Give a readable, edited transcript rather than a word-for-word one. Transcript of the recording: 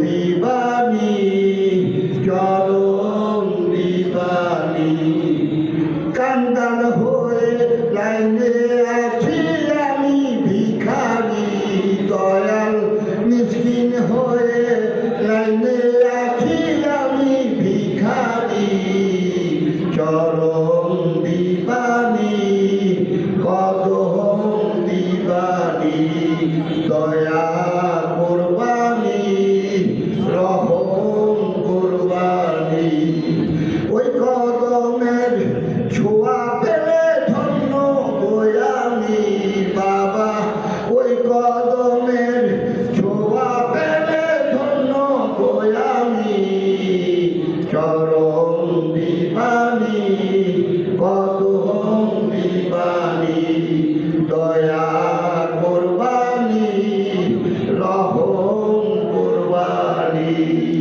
দিবানি চরম দিবানি কান্দান হয়ে লাইনে আছি আমি ভিখারি দয়াল মিসকিন হয়ে লাইনে আছি আমি ভিখারি চরম দিবানি কদম দিবানি দয়া কোরবানি রহম কোরবানি ওই কদমের ছোঁয়া পেলে ধন্য গোয়ামি বাবা ওই কদমের ছোঁয়া পেলে ধন্য গোয়ামি চরম দিবানি কদম দিবানি দয়া কোরবানি রহম কোরবানি।